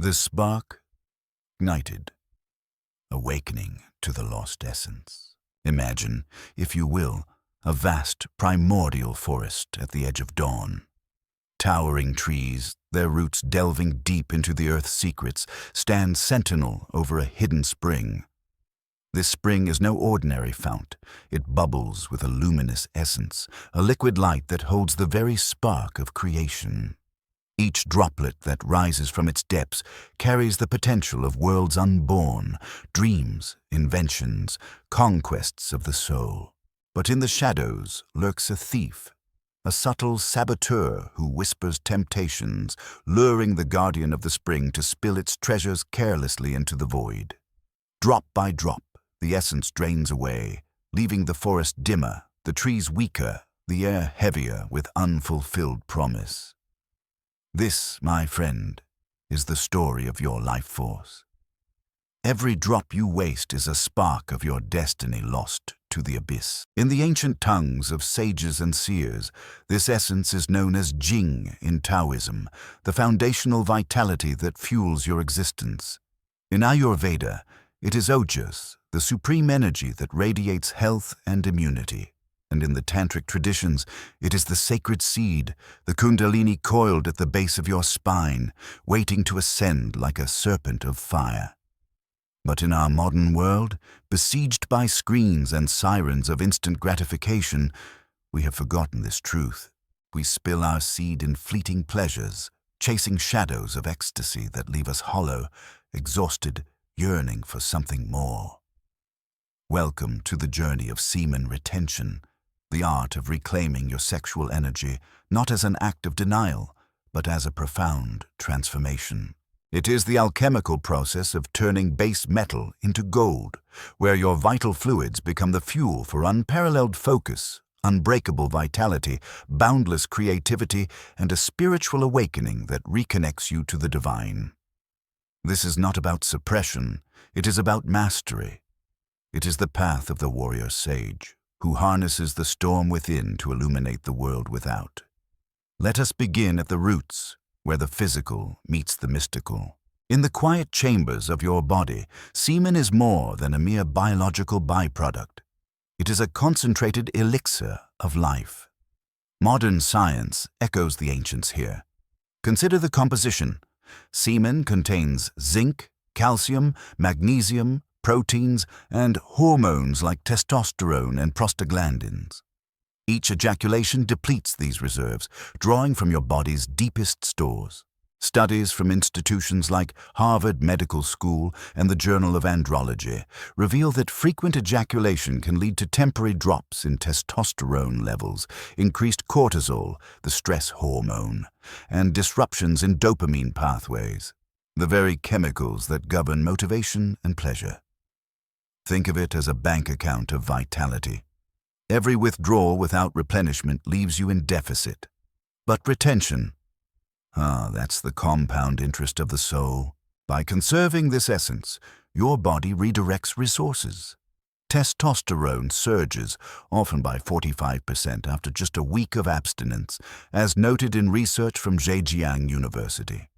The spark ignited, awakening to the lost essence. Imagine, if you will, a vast primordial forest at the edge of dawn. Towering trees, their roots delving deep into the earth's secrets, stand sentinel over a hidden spring. This spring is no ordinary fount. It bubbles with a luminous essence, a liquid light that holds the very spark of creation. Each droplet that rises from its depths carries the potential of worlds unborn, dreams, inventions, conquests of the soul. But in the shadows lurks a thief, a subtle saboteur who whispers temptations, luring the guardian of the spring to spill its treasures carelessly into the void. Drop by drop, the essence drains away, leaving the forest dimmer, the trees weaker, the air heavier with unfulfilled promise. This, my friend, is the story of your life force. Every drop you waste is a spark of your destiny lost to the abyss. In the ancient tongues of sages and seers, this essence is known as Jing in Taoism, the foundational vitality that fuels your existence. In Ayurveda, it is Ojas, the supreme energy that radiates health and immunity. And in the tantric traditions, it is the sacred seed, the kundalini coiled at the base of your spine, waiting to ascend like a serpent of fire. But in our modern world, besieged by screens and sirens of instant gratification, we have forgotten this truth. We spill our seed in fleeting pleasures, chasing shadows of ecstasy that leave us hollow, exhausted, yearning for something more. Welcome to the journey of semen retention, the art of reclaiming your sexual energy, not as an act of denial, but as a profound transformation. It is the alchemical process of turning base metal into gold, where your vital fluids become the fuel for unparalleled focus, unbreakable vitality, boundless creativity, and a spiritual awakening that reconnects you to the divine. This is not about suppression, it is about mastery. It is the path of the warrior sage, who harnesses the storm within to illuminate the world without. Let us begin at the roots, where the physical meets the mystical. In the quiet chambers of your body, semen is more than a mere biological byproduct. It is a concentrated elixir of life. Modern science echoes the ancients here. Consider the composition. Semen contains zinc, calcium, magnesium, proteins, and hormones like testosterone and prostaglandins. Each ejaculation depletes these reserves, drawing from your body's deepest stores. Studies from institutions like Harvard Medical School and the Journal of Andrology reveal that frequent ejaculation can lead to temporary drops in testosterone levels, increased cortisol, the stress hormone, and disruptions in dopamine pathways, the very chemicals that govern motivation and pleasure. Think of it as a bank account of vitality. Every withdrawal without replenishment leaves you in deficit. But retention, that's the compound interest of the soul. By conserving this essence, your body redirects resources. Testosterone surges, often by 45% after just a week of abstinence, as noted in research from Zhejiang University.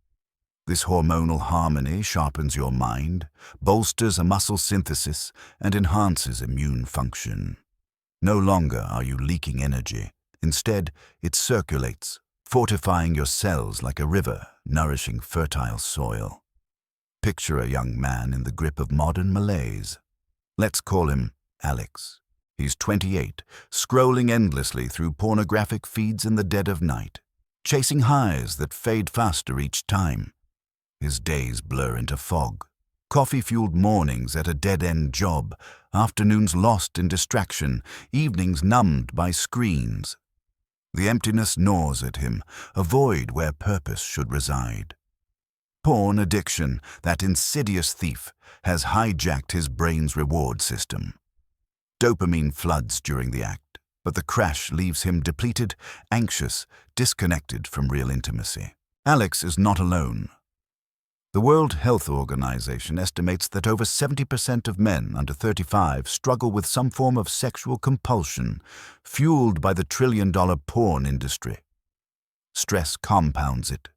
This hormonal harmony sharpens your mind, bolsters a muscle synthesis, and enhances immune function. No longer are you leaking energy. Instead, it circulates, fortifying your cells like a river, nourishing fertile soil. Picture a young man in the grip of modern malaise. Let's call him Alex. He's 28, scrolling endlessly through pornographic feeds in the dead of night, chasing highs that fade faster each time. His days blur into fog. Coffee-fueled mornings at a dead-end job, afternoons lost in distraction, evenings numbed by screens. The emptiness gnaws at him, a void where purpose should reside. Porn addiction, that insidious thief, has hijacked his brain's reward system. Dopamine floods during the act, but the crash leaves him depleted, anxious, disconnected from real intimacy. Alex is not alone. The World Health Organization estimates that over 70% of men under 35 struggle with some form of sexual compulsion, fueled by the trillion-dollar porn industry. Stress compounds it.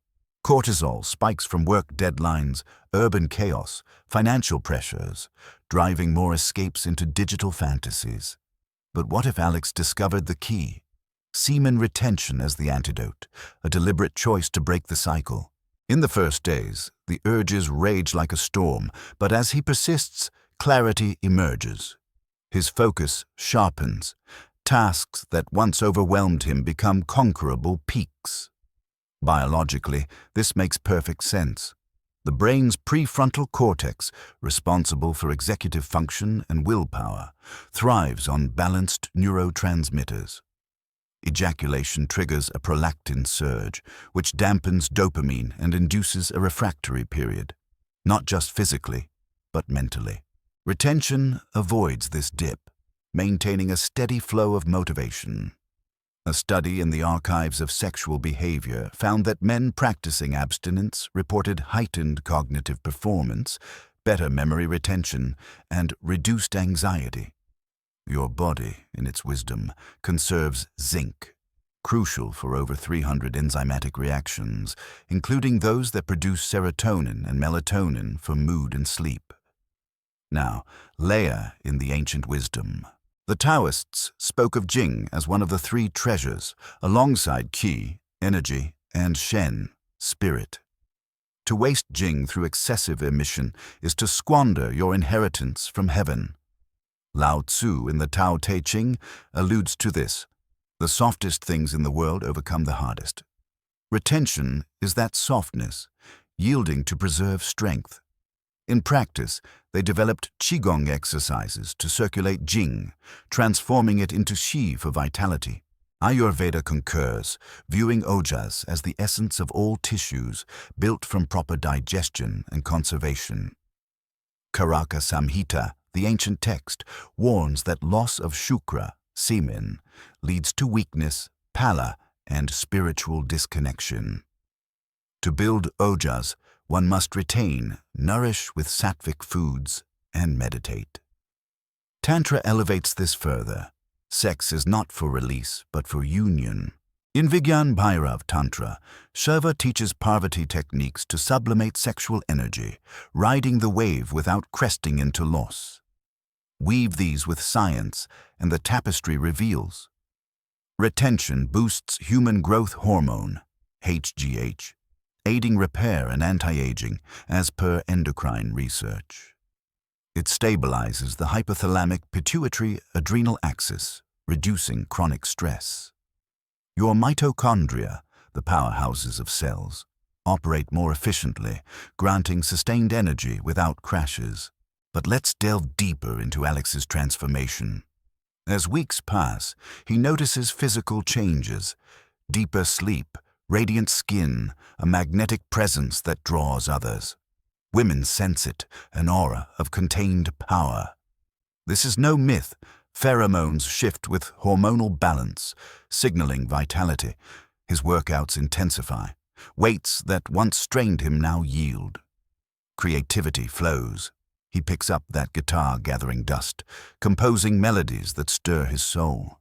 Cortisol spikes from work deadlines, urban chaos, financial pressures, driving more escapes into digital fantasies. But what if Alex discovered the key? Semen retention as the antidote, a deliberate choice to break the cycle. In the first days, the urges rage like a storm, but as he persists, clarity emerges. His focus sharpens. Tasks that once overwhelmed him become conquerable peaks. Biologically, this makes perfect sense. The brain's prefrontal cortex, responsible for executive function and willpower, thrives on balanced neurotransmitters. Ejaculation triggers a prolactin surge, which dampens dopamine and induces a refractory period, not just physically, but mentally. Retention avoids this dip, maintaining a steady flow of motivation. A study in the archives of sexual behavior found that men practicing abstinence reported heightened cognitive performance, better memory retention, and reduced anxiety. Your body, in its wisdom, conserves zinc, crucial for over 300 enzymatic reactions, including those that produce serotonin and melatonin for mood and sleep. Now, layer in the ancient wisdom. The Taoists spoke of Jing as one of the three treasures, alongside Qi, energy, and Shen, spirit. To waste Jing through excessive emission is to squander your inheritance from heaven. Lao Tzu in the Tao Te Ching alludes to this. The softest things in the world overcome the hardest. Retention is that softness, yielding to preserve strength. In practice, they developed Qigong exercises to circulate Jing, transforming it into Qi for vitality. Ayurveda concurs, viewing ojas as the essence of all tissues, built from proper digestion and conservation. Karaka Samhita, the ancient text, warns that loss of shukra, semen, leads to weakness, pallor, and spiritual disconnection. To build ojas, one must retain, nourish with sattvic foods, and meditate. Tantra elevates this further. Sex is not for release, but for union. In Vigyan Bhairav Tantra, Shiva teaches Parvati techniques to sublimate sexual energy, riding the wave without cresting into loss. Weave these with science, and the tapestry reveals. Retention boosts human growth hormone, HGH, aiding repair and anti-aging, as per endocrine research. It stabilizes the hypothalamic pituitary-adrenal axis, reducing chronic stress. Your mitochondria, the powerhouses of cells, operate more efficiently, granting sustained energy without crashes. But let's delve deeper into Alex's transformation. As weeks pass, he notices physical changes, deeper sleep, radiant skin, a magnetic presence that draws others. Women sense it, an aura of contained power. This is no myth. Pheromones shift with hormonal balance, signaling vitality. His workouts intensify. Weights that once strained him now yield. Creativity flows. He picks up that guitar gathering dust, composing melodies that stir his soul.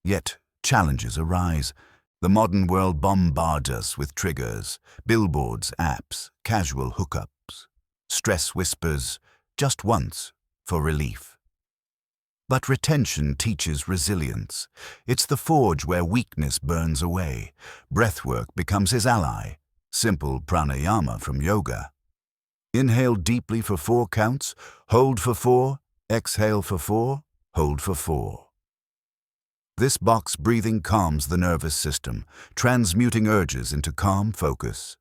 Yet challenges arise. The modern world bombards us with triggers, billboards, apps, casual hookups. Stress whispers, just once, for relief. But retention teaches resilience. It's the forge where weakness burns away. Breathwork becomes his ally. Simple pranayama from yoga. Inhale deeply for 4 counts, hold for 4, exhale for 4, hold for 4. This box breathing calms the nervous system, transmuting urges into calm focus.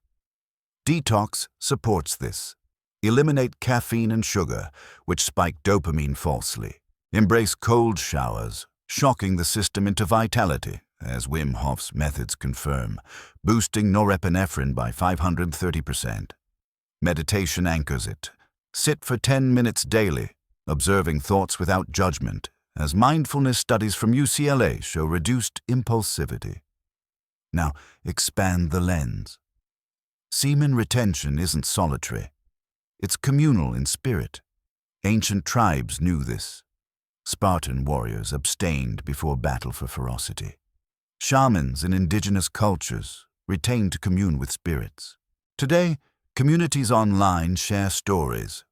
Detox supports this. Eliminate caffeine and sugar, which spike dopamine falsely. Embrace cold showers, shocking the system into vitality, as Wim Hof's methods confirm, boosting norepinephrine by 530%. Meditation anchors it. Sit for 10 minutes daily, observing thoughts without judgment, as mindfulness studies from UCLA show reduced impulsivity. Now, expand the lens. Semen retention isn't solitary. It's communal in spirit. Ancient tribes knew this. Spartan warriors abstained before battle for ferocity. Shamans in indigenous cultures retain to commune with spirits. Today, communities online share stories.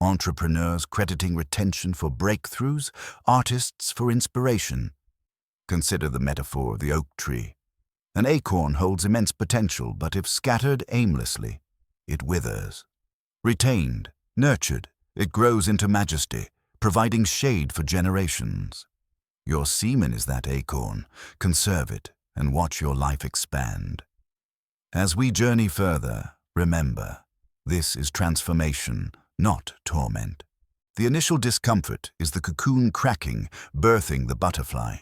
Entrepreneurs crediting retention for breakthroughs, artists for inspiration. Consider the metaphor of the oak tree. An acorn holds immense potential, but if scattered aimlessly, it withers. Retained, nurtured, it grows into majesty, providing shade for generations. Your semen is that acorn. Conserve it and watch your life expand. As we journey further, remember, this is transformation, not torment. The initial discomfort is the cocoon cracking, birthing the butterfly.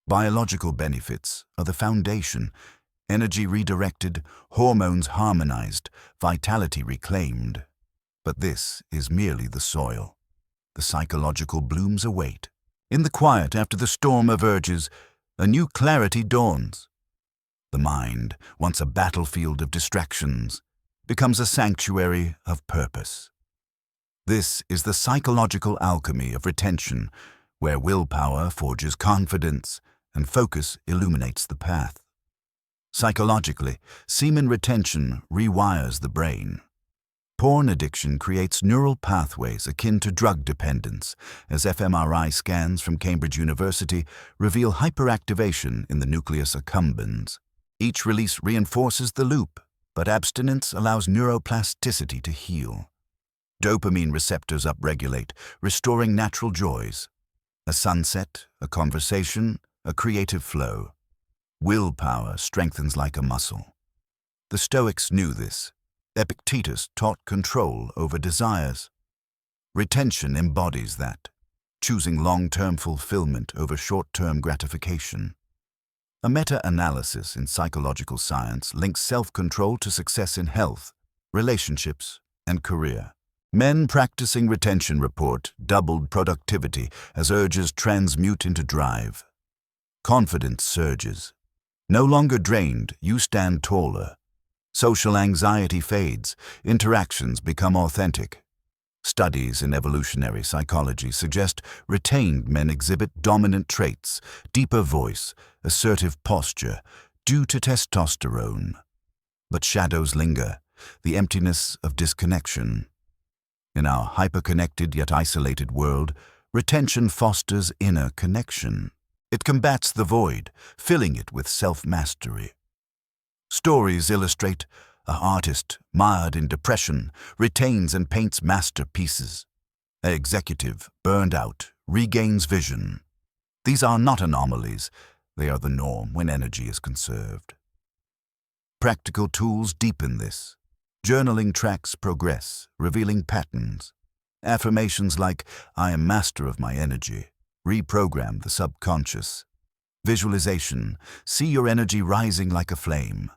Biological benefits are the foundation: energy redirected, hormones harmonized, vitality reclaimed. But this is merely the soil. The psychological blooms await. In the quiet after the storm emerges, a new clarity dawns. The mind, once a battlefield of distractions, becomes a sanctuary of purpose. This is the psychological alchemy of retention, where willpower forges confidence and focus illuminates the path. Psychologically, semen retention rewires the brain. Porn addiction creates neural pathways akin to drug dependence, as fMRI scans from Cambridge University reveal hyperactivation in the nucleus accumbens. Each release reinforces the loop, but abstinence allows neuroplasticity to heal. Dopamine receptors upregulate, restoring natural joys. A sunset, a conversation, a creative flow. Willpower strengthens like a muscle. The Stoics knew this. Epictetus taught control over desires. Retention embodies that, choosing long-term fulfillment over short-term gratification. A meta-analysis in psychological science links self-control to success in health, relationships, and career. Men practicing retention report doubled productivity as urges transmute into drive. Confidence surges. No longer drained, you stand taller. Social anxiety fades, interactions become authentic. Studies in evolutionary psychology suggest retained men exhibit dominant traits, deeper voice, assertive posture, due to testosterone. But shadows linger, the emptiness of disconnection. In our hyperconnected yet isolated world, retention fosters inner connection. It combats the void, filling it with self-mastery. Stories illustrate an artist mired in depression retains and paints masterpieces. An executive burned out regains vision. These are not anomalies, they are the norm when energy is conserved. Practical tools deepen this. Journaling tracks progress, revealing patterns. Affirmations like, "I am master of my energy," reprogram the subconscious. Visualization, see your energy rising like a flame.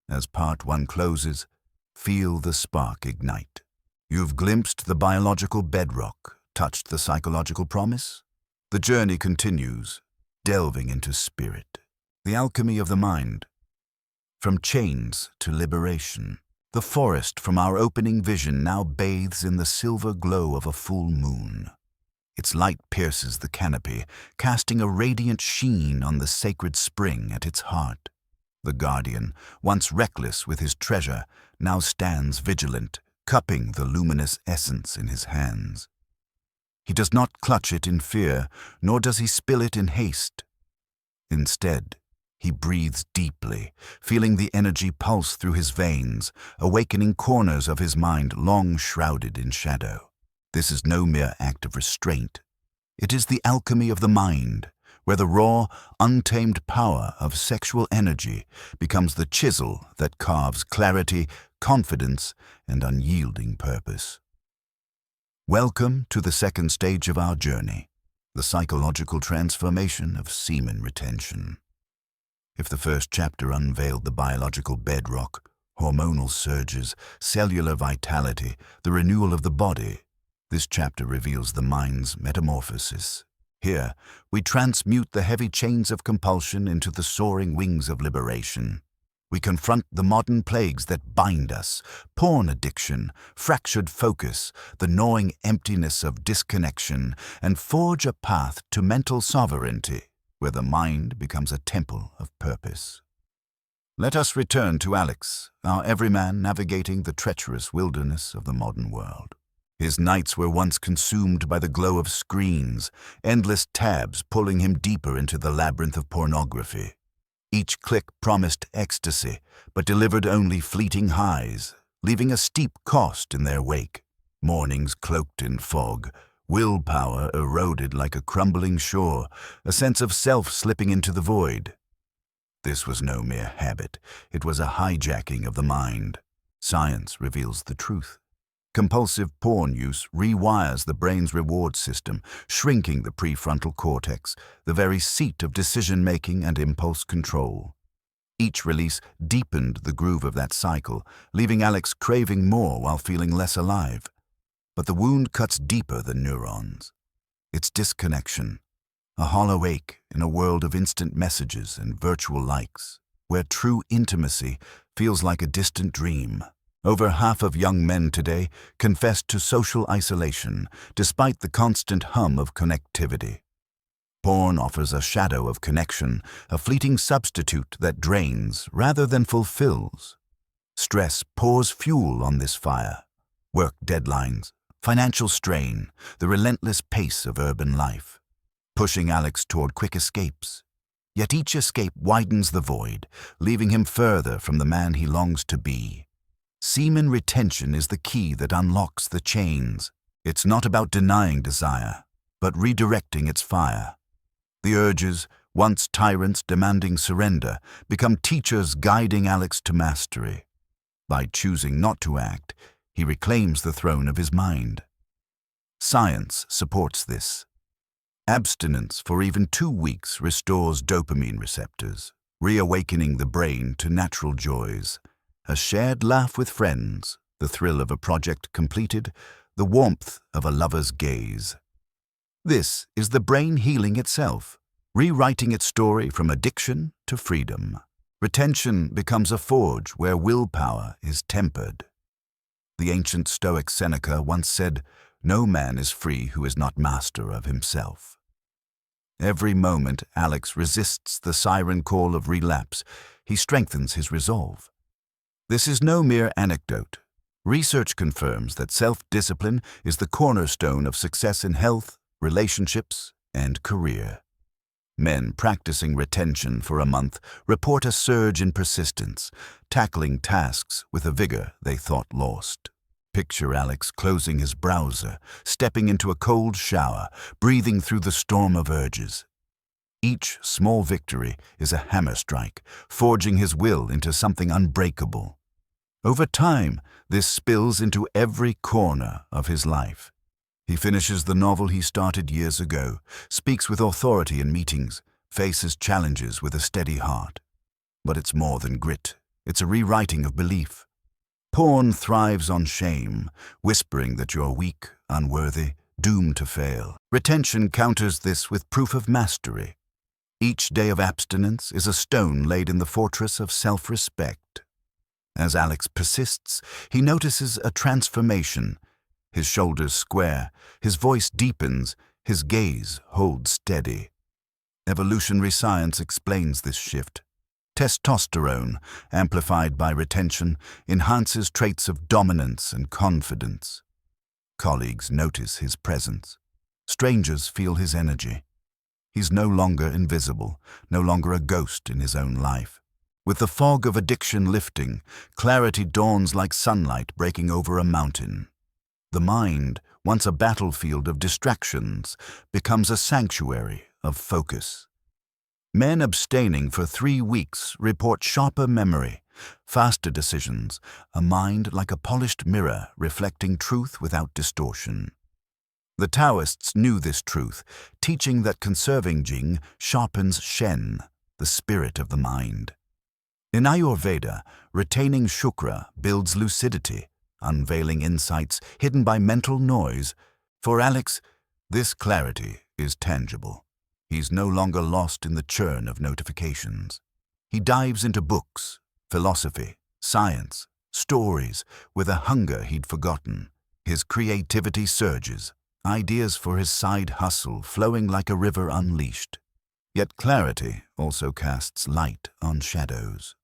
As part 1 closes, feel the spark ignite. You've glimpsed the biological bedrock, touched the psychological promise. The journey continues, delving into spirit, the alchemy of the mind. From chains to liberation, the forest from our opening vision now bathes in the silver glow of a full moon. Its light pierces the canopy, casting a radiant sheen on the sacred spring at its heart. The guardian, once reckless with his treasure, now stands vigilant, cupping the luminous essence in his hands. He does not clutch it in fear, nor does he spill it in haste. Instead, he breathes deeply, feeling the energy pulse through his veins, awakening corners of his mind long shrouded in shadow. This is no mere act of restraint. It is the alchemy of the mind, where the raw, untamed power of sexual energy becomes the chisel that carves clarity, confidence, and unyielding purpose. Welcome to the second stage of our journey, the psychological transformation of semen retention. If the first chapter unveiled the biological bedrock, hormonal surges, cellular vitality, the renewal of the body, this chapter reveals the mind's metamorphosis. Here, we transmute the heavy chains of compulsion into the soaring wings of liberation. We confront the modern plagues that bind us: porn addiction, fractured focus, the gnawing emptiness of disconnection, and forge a path to mental sovereignty, where the mind becomes a temple of purpose. Let us return to Alex, our everyman navigating the treacherous wilderness of the modern world. His nights were once consumed by the glow of screens, endless tabs pulling him deeper into the labyrinth of pornography. Each click promised ecstasy, but delivered only fleeting highs, leaving a steep cost in their wake. Mornings cloaked in fog, willpower eroded like a crumbling shore, a sense of self slipping into the void. This was no mere habit. It was a hijacking of the mind. Science reveals the truth. Compulsive porn use rewires the brain's reward system, shrinking the prefrontal cortex, the very seat of decision-making and impulse control. Each release deepened the groove of that cycle, leaving Alex craving more while feeling less alive. But the wound cuts deeper than neurons. It's disconnection, a hollow ache in a world of instant messages and virtual likes, where true intimacy feels like a distant dream. Over half of young men today confess to social isolation, despite the constant hum of connectivity. Porn offers a shadow of connection, a fleeting substitute that drains rather than fulfills. Stress pours fuel on this fire. Work deadlines, financial strain, the relentless pace of urban life, pushing Alex toward quick escapes. Yet each escape widens the void, leaving him further from the man he longs to be. Semen retention is the key that unlocks the chains. It's not about denying desire, but redirecting its fire. The urges, once tyrants demanding surrender, become teachers guiding Alex to mastery. By choosing not to act, he reclaims the throne of his mind. Science supports this. Abstinence for even 2 weeks restores dopamine receptors, reawakening the brain to natural joys. A shared laugh with friends, the thrill of a project completed, the warmth of a lover's gaze. This is the brain healing itself, rewriting its story from addiction to freedom. Retention becomes a forge where willpower is tempered. The ancient Stoic Seneca once said, "No man is free who is not master of himself." Every moment Alex resists the siren call of relapse, he strengthens his resolve. This is no mere anecdote. Research confirms that self-discipline is the cornerstone of success in health, relationships, and career. Men practicing retention for a month report a surge in persistence, tackling tasks with a vigor they thought lost. Picture Alex closing his browser, stepping into a cold shower, breathing through the storm of urges. Each small victory is a hammer strike, forging his will into something unbreakable. Over time, this spills into every corner of his life. He finishes the novel he started years ago, speaks with authority in meetings, faces challenges with a steady heart. But it's more than grit. It's a rewriting of belief. Porn thrives on shame, whispering that you're weak, unworthy, doomed to fail. Retention counters this with proof of mastery. Each day of abstinence is a stone laid in the fortress of self-respect. As Alex persists, he notices a transformation. His shoulders square, his voice deepens, his gaze holds steady. Evolutionary science explains this shift. Testosterone, amplified by retention, enhances traits of dominance and confidence. Colleagues notice his presence. Strangers feel his energy. He's no longer invisible, no longer a ghost in his own life. With the fog of addiction lifting, clarity dawns like sunlight breaking over a mountain. The mind, once a battlefield of distractions, becomes a sanctuary of focus. Men abstaining for 3 weeks report sharper memory, faster decisions, a mind like a polished mirror reflecting truth without distortion. The Taoists knew this truth, teaching that conserving Jing sharpens Shen, the spirit of the mind. In Ayurveda, retaining Shukra builds lucidity, unveiling insights hidden by mental noise. For Alex, this clarity is tangible. He's no longer lost in the churn of notifications. He dives into books, philosophy, science, stories, with a hunger he'd forgotten. His creativity surges, ideas for his side hustle flowing like a river unleashed. Yet clarity also casts light on shadows.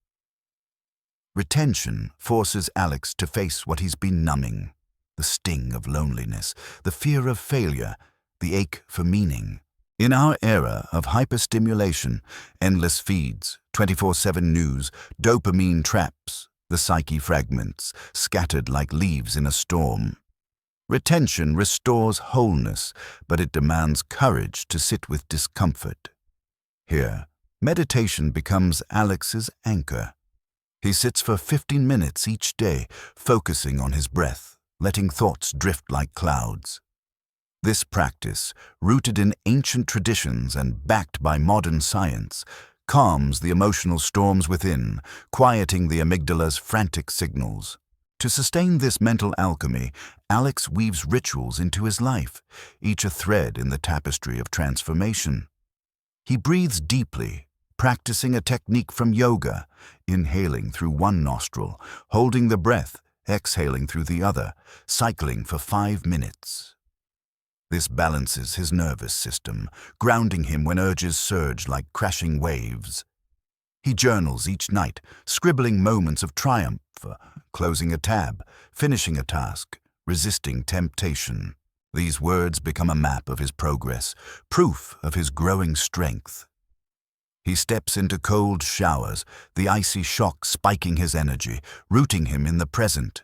Retention forces Alex to face what he's been numbing: the sting of loneliness, the fear of failure, the ache for meaning. In our era of hyperstimulation, endless feeds, 24/7 news, dopamine traps, the psyche fragments, scattered like leaves in a storm. Retention restores wholeness, but it demands courage to sit with discomfort. Here, meditation becomes Alex's anchor. He sits for 15 minutes each day, focusing on his breath, letting thoughts drift like clouds. This practice, rooted in ancient traditions and backed by modern science, calms the emotional storms within, quieting the amygdala's frantic signals. To sustain this mental alchemy, Alex weaves rituals into his life, each a thread in the tapestry of transformation. He breathes deeply, practicing a technique from yoga, inhaling through one nostril, holding the breath, exhaling through the other, cycling for 5 minutes. This balances his nervous system, grounding him when urges surge like crashing waves. He journals each night, scribbling moments of triumph, closing a tab, finishing a task, resisting temptation. These words become a map of his progress, proof of his growing strength. He steps into cold showers, the icy shock spiking his energy, rooting him in the present.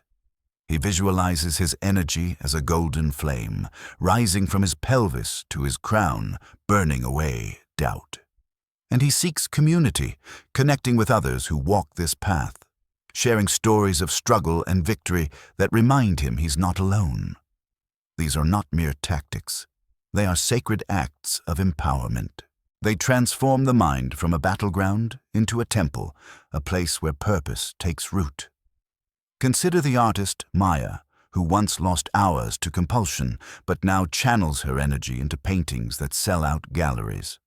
He visualizes his energy as a golden flame, rising from his pelvis to his crown, burning away doubt. And he seeks community, connecting with others who walk this path, sharing stories of struggle and victory that remind him he's not alone. These are not mere tactics. They are sacred acts of empowerment. They transform the mind from a battleground into a temple, a place where purpose takes root. Consider the artist Maya, who once lost hours to compulsion, but now channels her energy into paintings that sell out galleries.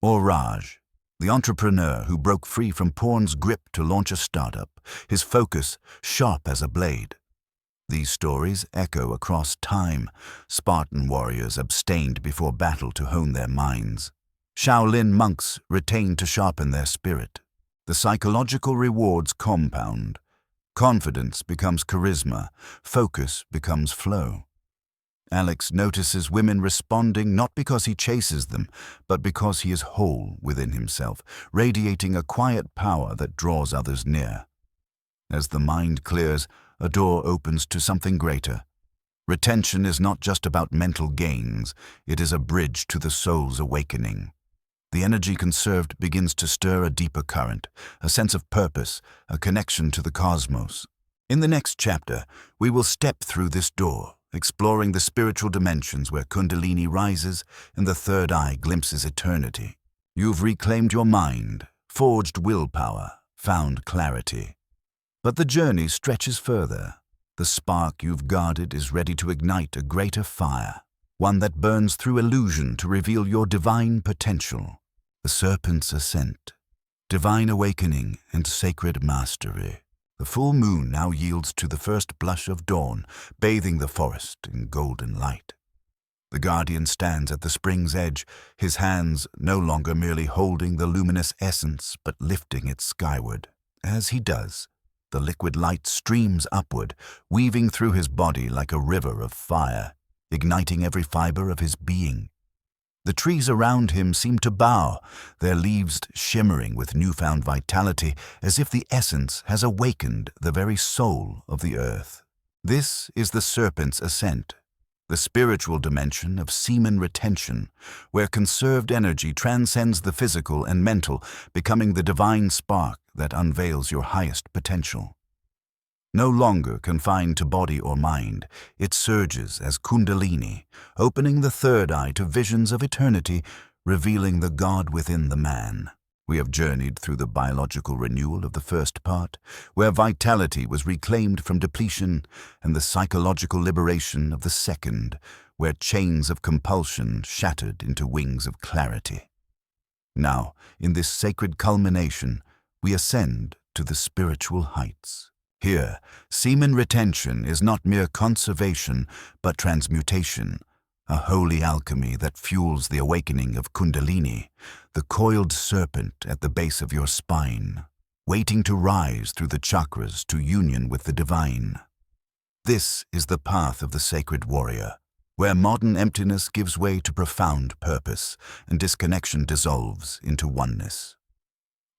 Or Raj, the entrepreneur who broke free from porn's grip to launch a startup, his focus sharp as a blade. These stories echo across time. Spartan warriors abstained before battle to hone their minds. Shaolin monks retained to sharpen their spirit. The psychological rewards compound. Confidence becomes charisma, focus becomes flow. Alex notices women responding not because he chases them, but because he is whole within himself, radiating a quiet power that draws others near. As the mind clears, a door opens to something greater. Retention is not just about mental gains, it is a bridge to the soul's awakening. The energy conserved begins to stir a deeper current, a sense of purpose, a connection to the cosmos. In the next chapter, we will step through this door, exploring the spiritual dimensions where Kundalini rises and the third eye glimpses eternity. You've reclaimed your mind, forged willpower, found clarity. But the journey stretches further. The spark you've guarded is ready to ignite a greater fire, one that burns through illusion to reveal your divine potential. The serpent's ascent, divine awakening and sacred mastery. The full moon now yields to the first blush of dawn, bathing the forest in golden light. The guardian stands at the spring's edge, his hands no longer merely holding the luminous essence, but lifting it skyward. As he does, the liquid light streams upward, weaving through his body like a river of fire, igniting every fiber of his being. The trees around him seem to bow, their leaves shimmering with newfound vitality, as if the essence has awakened the very soul of the earth. This is the serpent's ascent, the spiritual dimension of semen retention, where conserved energy transcends the physical and mental, becoming the divine spark that unveils your highest potential. No longer confined to body or mind, it surges as Kundalini, opening the third eye to visions of eternity, revealing the God within the man. We have journeyed through the biological renewal of the first part, where vitality was reclaimed from depletion, and the psychological liberation of the second, where chains of compulsion shattered into wings of clarity. Now, in this sacred culmination, we ascend to the spiritual heights. Here, semen retention is not mere conservation, but transmutation, a holy alchemy that fuels the awakening of Kundalini, the coiled serpent at the base of your spine. waiting to rise through the chakras to union with the divine. This is the path of the sacred warrior, where modern emptiness gives way to profound purpose and disconnection dissolves into oneness.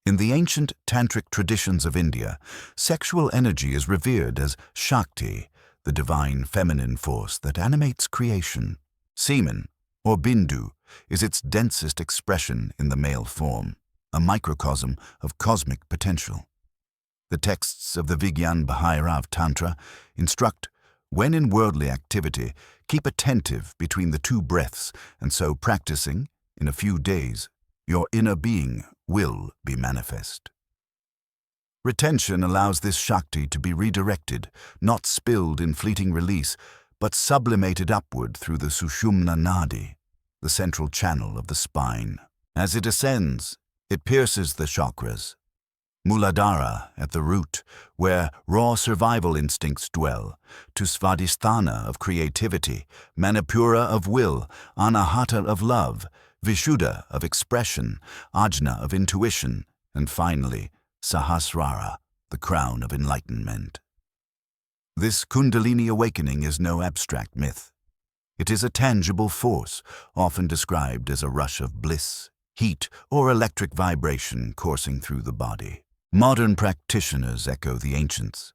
In the ancient tantric traditions of India, sexual energy is revered as Shakti, the divine feminine force that animates creation. Semen, or Bindu, is its densest expression in the male form, a microcosm of cosmic potential. The texts of the Vigyan Bhairav Tantra instruct, when in worldly activity, keep attentive between the two breaths, and so practicing, in a few days, your inner being will be manifest. Retention allows this Shakti to be redirected, not spilled in fleeting release, but sublimated upward through the Sushumna Nadi, the central channel of the spine. As it ascends, it pierces the chakras. Muladhara at the root, where raw survival instincts dwell, to Svadhisthana of creativity, Manipura of will, Anahata of love, Vishuddha of expression, Ajna of intuition, and finally, Sahasrara, the crown of enlightenment. This Kundalini awakening is no abstract myth. It is a tangible force, often described as a rush of bliss, heat, or electric vibration coursing through the body. Modern practitioners echo the ancients.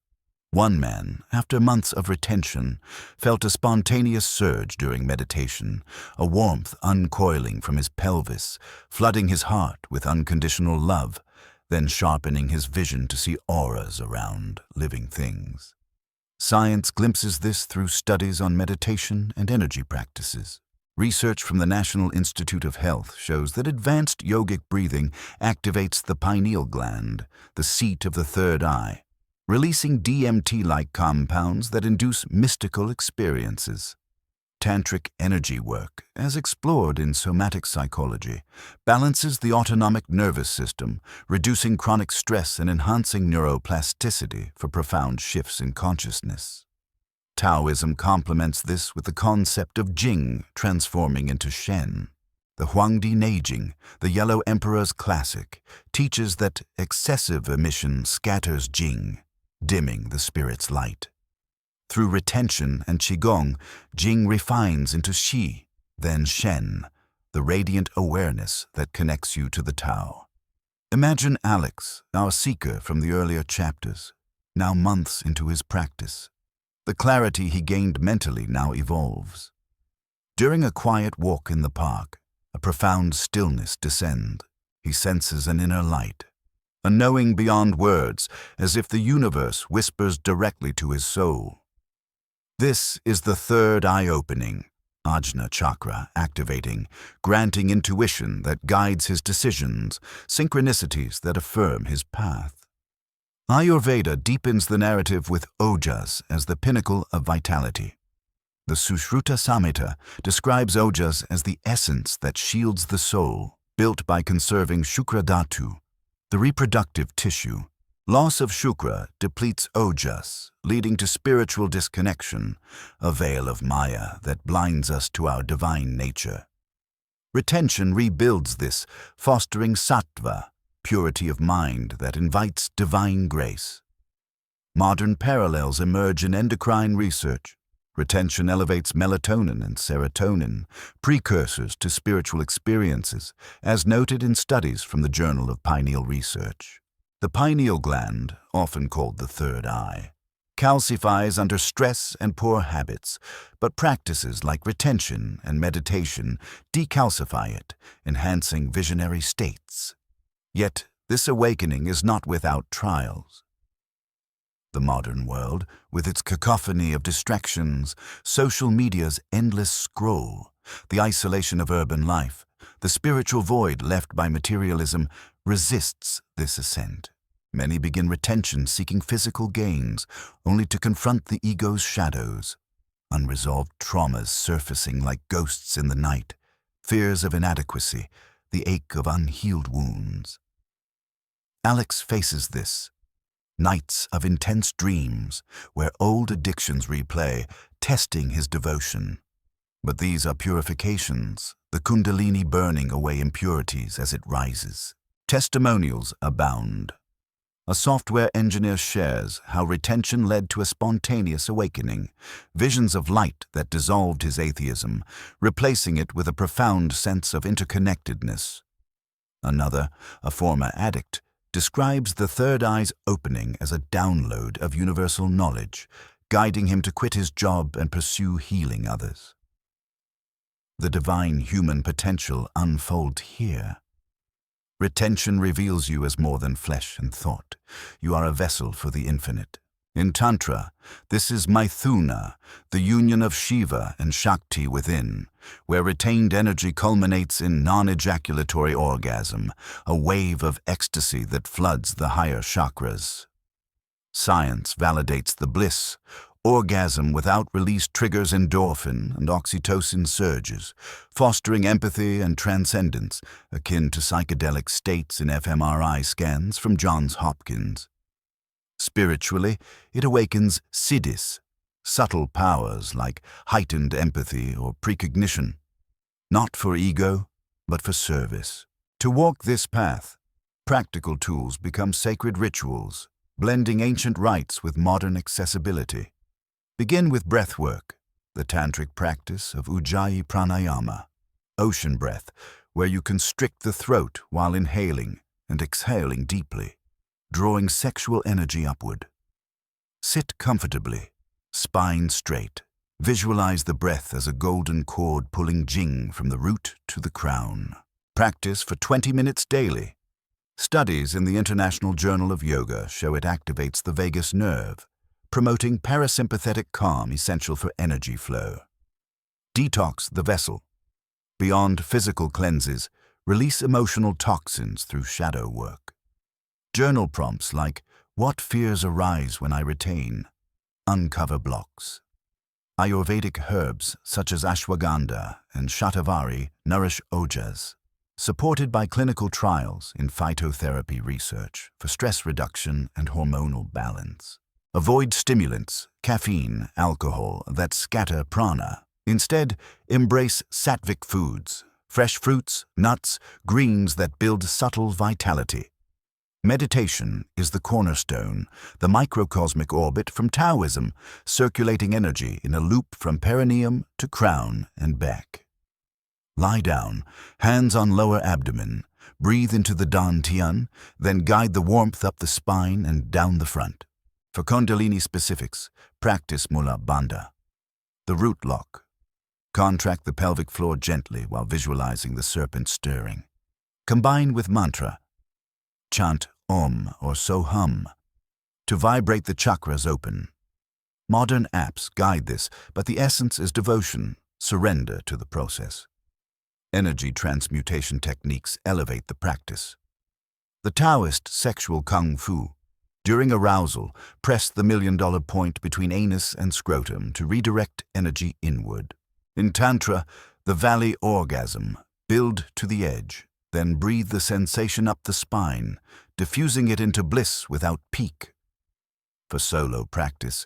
One man, after months of retention, felt a spontaneous surge during meditation, a warmth uncoiling from his pelvis, flooding his heart with unconditional love, then sharpening his vision to see auras around living things. Science glimpses this through studies on meditation and energy practices. Research from the National Institute of Health shows that advanced yogic breathing activates the pineal gland, the seat of the third eye, releasing DMT-like compounds that induce mystical experiences. Tantric energy work, as explored in somatic psychology, balances the autonomic nervous system, reducing chronic stress and enhancing neuroplasticity for profound shifts in consciousness. Taoism complements this with the concept of Jing transforming into Shen. The Huangdi Neijing, the Yellow Emperor's classic, teaches that excessive emission scatters Jing, dimming the spirit's light. Through retention and Qigong, Jing refines into Qi, then Shen, the radiant awareness that connects you to the Tao. Imagine Alex, our seeker from the earlier chapters, now months into his practice. The clarity he gained mentally now evolves. During a quiet walk in the park, a profound stillness descends. He senses an inner light, a knowing beyond words, as if the universe whispers directly to his soul. This is the third eye-opening, Ajna chakra activating, granting intuition that guides his decisions, synchronicities that affirm his path. Ayurveda deepens the narrative with Ojas as the pinnacle of vitality. The Sushruta Samhita describes Ojas as the essence that shields the soul, built by conserving Shukra Dhatu, the reproductive tissue. Loss of Shukra depletes Ojas, leading to spiritual disconnection, a veil of Maya that blinds us to our divine nature. Retention rebuilds this, fostering Sattva, purity of mind that invites divine grace. Modern parallels emerge in endocrine research. Retention elevates melatonin and serotonin, precursors to spiritual experiences, as noted in studies from the Journal of Pineal Research. The pineal gland, often called the third eye, calcifies under stress and poor habits, but practices like retention and meditation decalcify it, enhancing visionary states. Yet, this awakening is not without trials. The modern world, with its cacophony of distractions, social media's endless scroll, the isolation of urban life, the spiritual void left by materialism, resists this ascent. Many begin retention seeking physical gains, only to confront the ego's shadows. Unresolved traumas surfacing like ghosts in the night, fears of inadequacy, the ache of unhealed wounds. Alex faces this. Nights of intense dreams, where old addictions replay, testing his devotion. But these are purifications, the Kundalini burning away impurities as it rises. Testimonials abound. A software engineer shares how retention led to a spontaneous awakening, visions of light that dissolved his atheism, replacing it with a profound sense of interconnectedness. Another, a former addict, describes the third eye's opening as a download of universal knowledge, guiding him to quit his job and pursue healing others. The divine human potential unfolds here. Retention reveals you as more than flesh and thought. You are a vessel for the infinite. In Tantra, this is Maithuna, the union of Shiva and Shakti within, where retained energy culminates in non-ejaculatory orgasm, a wave of ecstasy that floods the higher chakras. Science validates the bliss. Orgasm without release triggers endorphin and oxytocin surges, fostering empathy and transcendence, akin to psychedelic states in fMRI scans from Johns Hopkins. Spiritually, it awakens siddhis, subtle powers like heightened empathy or precognition, not for ego, but for service. To walk this path, practical tools become sacred rituals, blending ancient rites with modern accessibility. Begin with breath work, the tantric practice of Ujjayi pranayama, ocean breath, where you constrict the throat while inhaling and exhaling deeply, drawing sexual energy upward. Sit comfortably, spine straight. Visualize the breath as a golden cord pulling jing from the root to the crown. Practice for 20 minutes daily. Studies in the International Journal of Yoga show it activates the vagus nerve, promoting parasympathetic calm essential for energy flow. Detox the vessel. Beyond physical cleanses, release emotional toxins through shadow work. Journal prompts like, "What fears arise when I retain?" Uncover blocks. Ayurvedic herbs such as ashwagandha and shatavari nourish ojas, supported by clinical trials in phytotherapy research for stress reduction and hormonal balance. Avoid stimulants, caffeine, alcohol that scatter prana. Instead, embrace sattvic foods, fresh fruits, nuts, greens that build subtle vitality. Meditation is the cornerstone, the microcosmic orbit from Taoism, circulating energy in a loop from perineum to crown and back. Lie down, hands on lower abdomen, breathe into the dantian, then guide the warmth up the spine and down the front. For Kundalini specifics, practice Mula Bandha, the root lock. Contract the pelvic floor gently while visualizing the serpent stirring. Combine with mantra. Chant Om or Soham to vibrate the chakras open. Modern apps guide this, but the essence is devotion, surrender to the process. Energy transmutation techniques elevate the practice. The Taoist sexual kung fu. During arousal, press the million-dollar point between anus and scrotum to redirect energy inward. In Tantra, the valley orgasm. Build to the edge, then breathe the sensation up the spine, diffusing it into bliss without peak. For solo practice,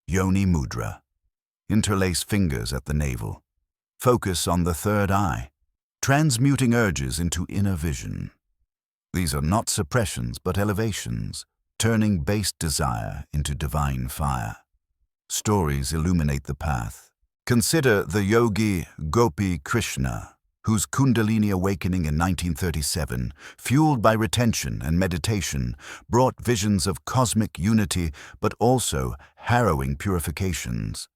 Yoni Mudra. Interlace fingers at the navel. Focus on the third eye, transmuting urges into inner vision. These are not suppressions but elevations, turning base desire into divine fire. Stories illuminate the path. Consider the yogi Gopi Krishna, whose Kundalini awakening in 1937, fueled by retention and meditation, brought visions of cosmic unity but also harrowing purifications.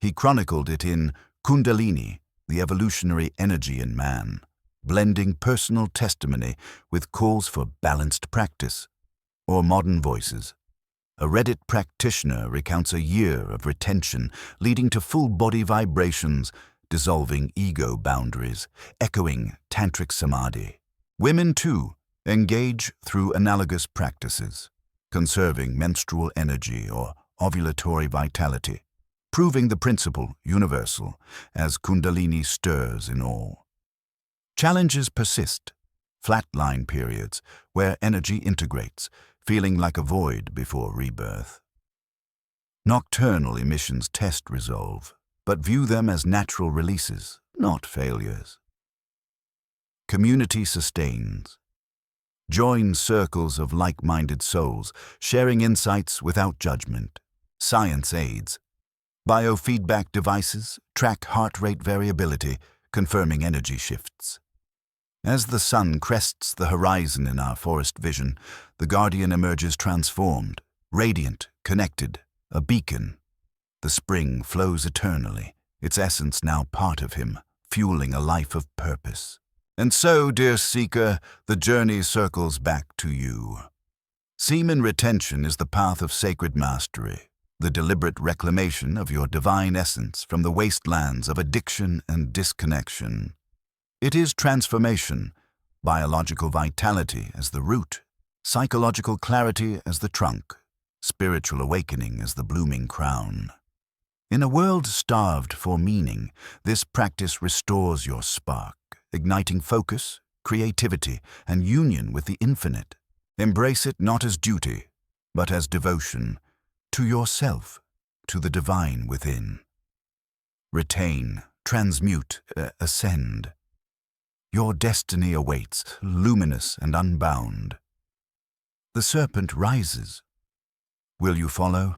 He chronicled it in Kundalini, the evolutionary energy in man, blending personal testimony with calls for balanced practice. Or Modern Voices. A Reddit practitioner recounts a year of retention leading to full-body vibrations, dissolving ego boundaries, echoing tantric samadhi. Women, too, engage through analogous practices, conserving menstrual energy or ovulatory vitality, proving the principle universal as Kundalini stirs in all. Challenges persist, flatline periods where energy integrates, feeling like a void before rebirth. Nocturnal emissions test resolve, but view them as natural releases, not failures. Community sustains. Join circles of like-minded souls, sharing insights without judgment. Science aids. Biofeedback devices track heart rate variability, confirming energy shifts. As the sun crests the horizon in our forest vision, the Guardian emerges transformed, radiant, connected, a beacon. The spring flows eternally, its essence now part of him, fueling a life of purpose. And so, dear seeker, the journey circles back to you. Semen retention is the path of sacred mastery, the deliberate reclamation of your divine essence from the wastelands of addiction and disconnection. It is transformation, biological vitality as the root, psychological clarity as the trunk, spiritual awakening as the blooming crown. In a world starved for meaning, this practice restores your spark, igniting focus, creativity, and union with the infinite. Embrace it not as duty, but as devotion to yourself, to the divine within. Retain, transmute, ascend. Your destiny awaits, luminous and unbound. The serpent rises. Will you follow?